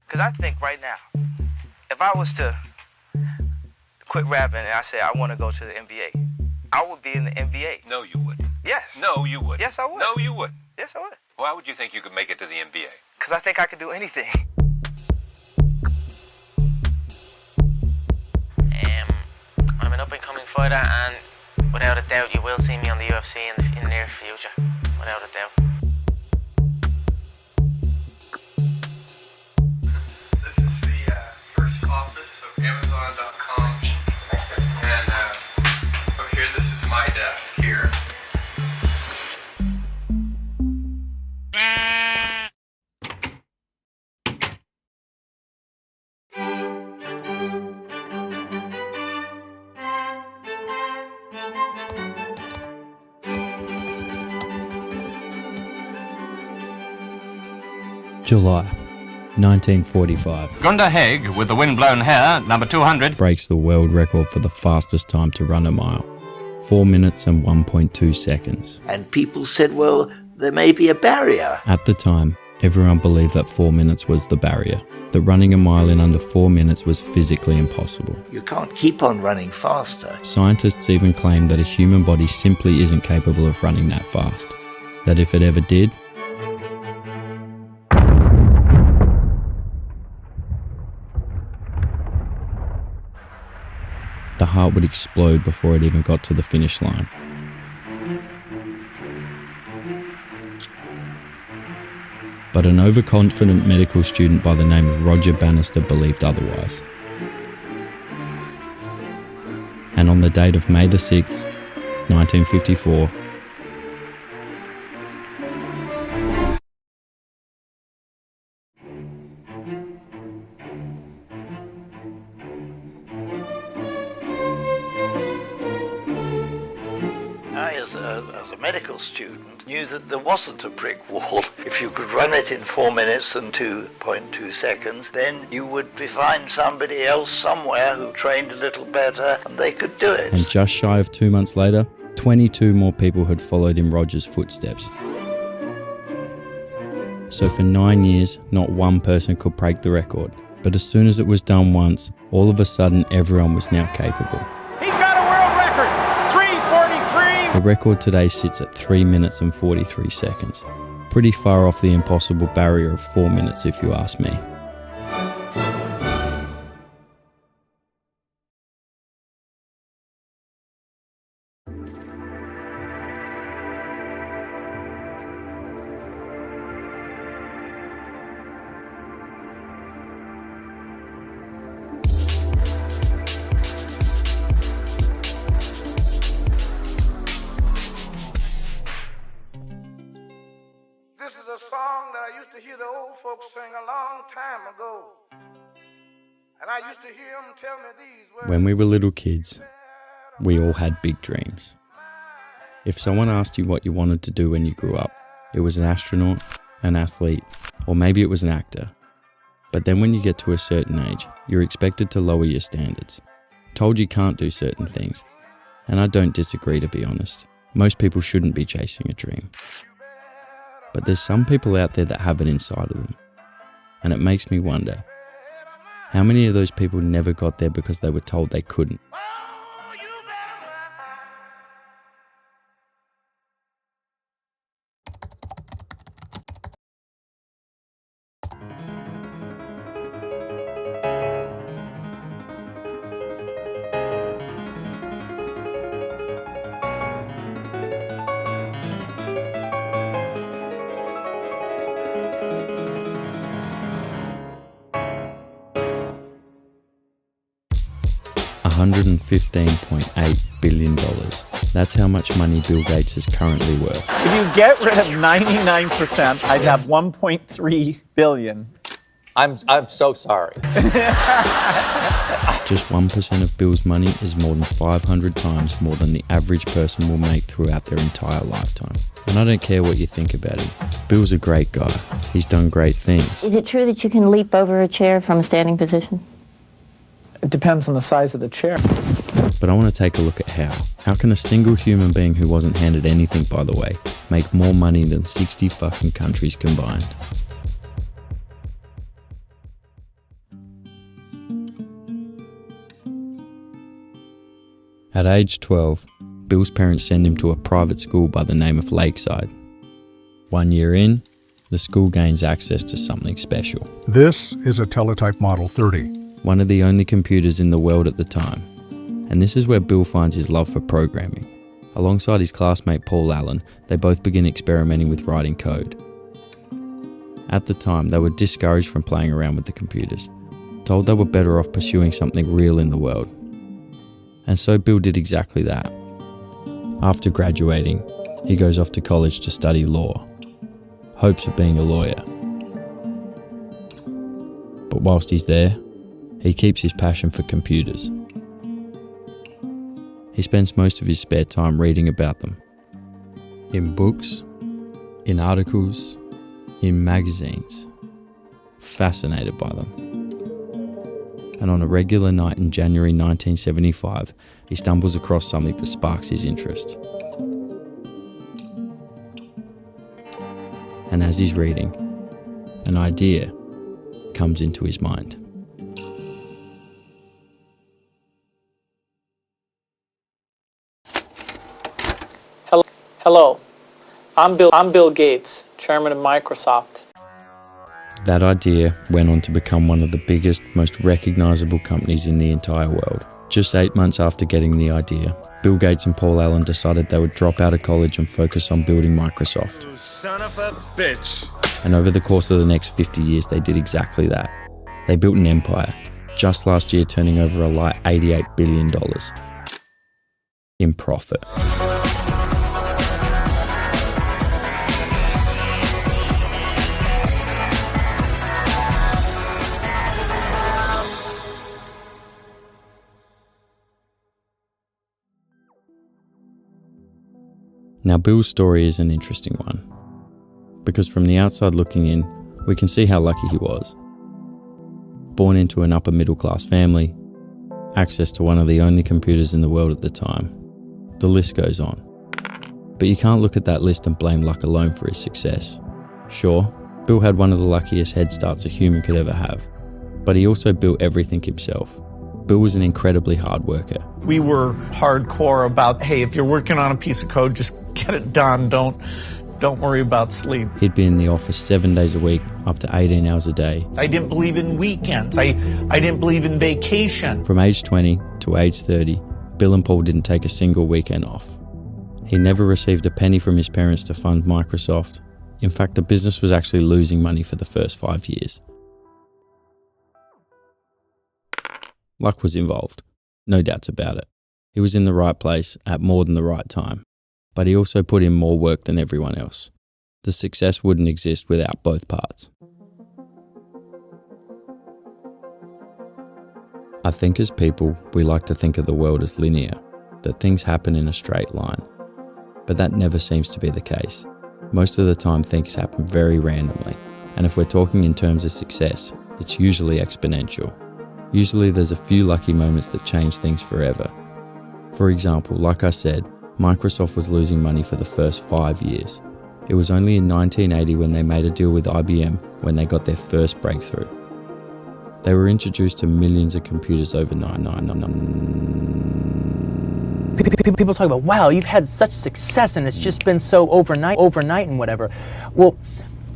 Because I think right now, if I was to quit rapping and I said I want to go to the NBA, I would be in the NBA. No, you wouldn't. Yes. No, you wouldn't. Yes, I would. No, you wouldn't. Yes, I would. Why would you think you could make it to the NBA? Because I think I could do anything. I'm an up-and-coming fighter, and without a doubt, you will see me on the UFC in the near future. Without a doubt. This is the first office of Amazon.com, and up here, this is my desk here. July 1945 Gunda Haig, with the wind-blown hair, number 200. breaks the world record for the fastest time to run a mile. 4 minutes and 1.2 seconds. And people said, well, there may be a barrier. At the time, everyone believed that 4 minutes was the barrier, that running a mile in under 4 minutes was physically impossible. You can't keep on running faster. Scientists even claimed that a human body simply isn't capable of running that fast. That if it ever did, the heart would explode before it even got to the finish line. But an overconfident medical student by the name of Roger Bannister believed otherwise. And on the date of May the 6th, 1954, I, as a medical student, knew that there wasn't a brick wall. If you could run it in 4 minutes and 2.2 seconds, then you would find somebody else somewhere who trained a little better and they could do it. and just shy of 2 months later, 22 more people had followed in Roger's footsteps. So for 9 years, not one person could break the record. But as soon as it was done once, all of a sudden everyone was now capable. He's got a world record, 3:43. The record today sits at 3 minutes and 43 seconds. Pretty far off the impossible barrier of 4 minutes if you ask me. This is a song that I used to hear the old folks sing a long time ago. And I used to hear them tell me these words. When we were little kids, we all had big dreams. If someone asked you what you wanted to do when you grew up, it was an astronaut, an athlete, or maybe it was an actor. But then when you get to a certain age, you're expected to lower your standards. Told you can't do certain things. And I don't disagree, to be honest. Most people shouldn't be chasing a dream. But there's some people out there that have it inside of them. And it makes me wonder, how many of those people never got there because they were told they couldn't? Oh, you better run. 115.8 billion. That's how much money Bill Gates is currently worth. If you get rid of 99%, I'd have 1.3 billion. I'm so sorry. Just 1% of Bill's money is more than 500 times more than the average person will make throughout their entire lifetime. And I don't care what you think about him. Bill's a great guy. He's done great things. Is it true that you can leap over a chair from a standing position? It depends on the size of the chair. But I want to take a look at how. How can a single human being who wasn't handed anything, by the way, make more money than 60 fucking countries combined? At age 12, Bill's parents send him to a private school by the name of Lakeside. 1 year in, the school gains access to something special. This is a Teletype Model 30. One of the only computers in the world at the time. And this is where Bill finds his love for programming. Alongside his classmate Paul Allen, they both begin experimenting with writing code. At the time, they were discouraged from playing around with the computers, told they were better off pursuing something real in the world. And so Bill did exactly that. After graduating, he goes off to college to study law, hopes of being a lawyer. But whilst he's there, he keeps his passion for computers. He spends most of his spare time reading about them. In books, in articles, in magazines. Fascinated by them. And on a regular night in January 1975, he stumbles across something that sparks his interest. And as he's reading, an idea comes into his mind. Hello, I'm Bill Gates, chairman of Microsoft. That idea went on to become one of the biggest, most recognizable companies in the entire world. Just 8 months after getting the idea, Bill Gates and Paul Allen decided they would drop out of college and focus on building Microsoft. You son of a bitch! And over the course of the next 50 years, they did exactly that. They built an empire, just last year turning over a light $88 billion in profit. Now, Bill's story is an interesting one, because from the outside looking in, we can see how lucky he was. Born into an upper middle class family, access to one of the only computers in the world at the time. The list goes on. But you can't look at that list and blame luck alone for his success. Sure, Bill had one of the luckiest head starts a human could ever have, but he also built everything himself. Bill was an incredibly hard worker. We were hardcore about, hey, if you're working on a piece of code, just get it done. Don't worry about sleep. He'd be in the office 7 days a week, up to 18 hours a day. I didn't believe in weekends. I didn't believe in vacation. From age 20 to age 30, Bill and Paul didn't take a single weekend off. He never received a penny from his parents to fund Microsoft. In fact, the business was actually losing money for the first 5 years. Luck was involved, no doubts about it. He was in the right place at more than the right time, but he also put in more work than everyone else. The success wouldn't exist without both parts. I think as people, we like to think of the world as linear, that things happen in a straight line, but that never seems to be the case. Most of the time things happen very randomly, and if we're talking in terms of success, it's usually exponential. Usually there's a few lucky moments that change things forever. For example, like I said, Microsoft was losing money for the first 5 years. It was only in 1980 when they made a deal with IBM when they got their first breakthrough. They were introduced to millions of computers overnight. People talk about, wow, you've had such success and it's just been so overnight and whatever. Well,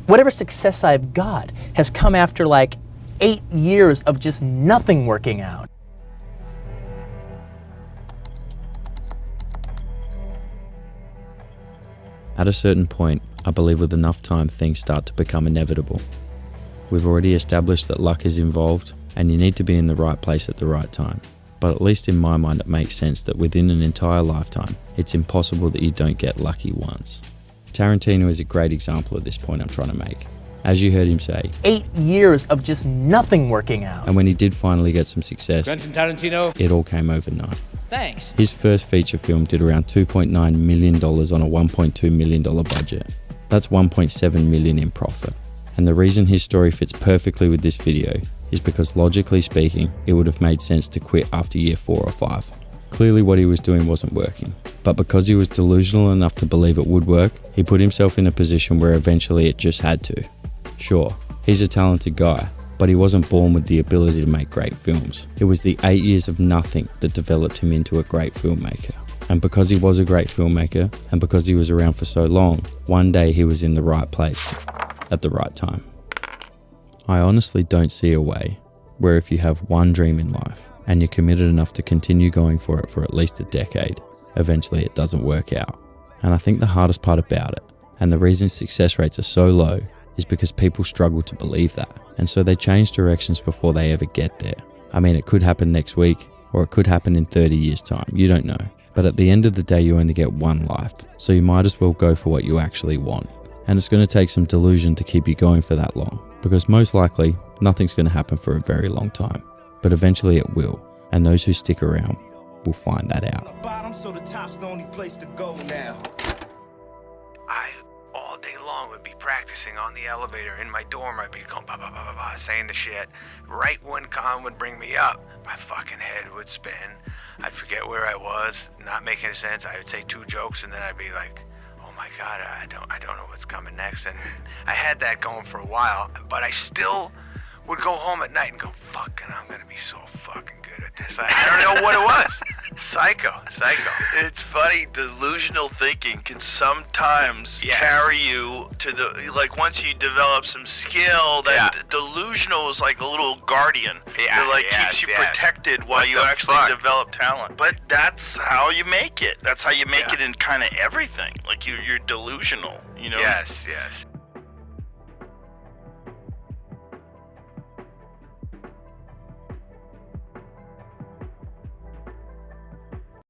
whatever success I've got has come after like 8 years of just nothing working out. At a certain point, I believe with enough time things start to become inevitable. We've already established that luck is involved and you need to be in the right place at the right time. But at least in my mind it makes sense that within an entire lifetime, it's impossible that you don't get lucky once. Tarantino is a great example of this point I'm trying to make. As you heard him say, 8 years of just nothing working out. And when he did finally get some success, it all came overnight. Thanks. His first feature film did around $2.9 million on a $1.2 million budget. That's $1.7 million in profit. And the reason his story fits perfectly with this video is because logically speaking, it would have made sense to quit after year 4 or 5. Clearly what he was doing wasn't working, but because he was delusional enough to believe it would work, he put himself in a position where eventually it just had to. Sure, he's a talented guy, but he wasn't born with the ability to make great films. It was the 8 years of nothing that developed him into a great filmmaker. And because he was a great filmmaker, and because he was around for so long, one day he was in the right place at the right time. I honestly don't see a way where if you have one dream in life and you're committed enough to continue going for it for at least a decade, eventually it doesn't work out. And I think the hardest part about it, and the reason success rates are so low, is because people struggle to believe that. And so they change directions before they ever get there. I mean, it could happen next week, or it could happen in 30 years' time. You don't know. But at the end of the day, you only get one life. So you might as well go for what you actually want. And it's going to take some delusion to keep you going for that long. Because most likely, nothing's going to happen for a very long time. But eventually it will. And those who stick around will find that out. Bottom, so the top's the only place to go now. I, all day long, would be practicing on the elevator in my dorm. I'd be going bah, bah, bah, bah, bah, saying the shit. Right when Colin would bring me up, my fucking head would spin. I'd forget where I was, not making sense. I would say 2 jokes, and then I'd be like, oh my God, I don't know what's coming next. And I had that going for a while, but I still would go home at night and go, fucking, I'm gonna be so fucking good at this. I don't know what it was. Psycho. It's funny, delusional thinking can sometimes carry you to the, like once you develop some skill, that delusional is like a little guardian that like keeps you protected while you actually develop talent. But that's how you make it. That's how you make it in kind of everything. Like you're delusional, you know? Yes.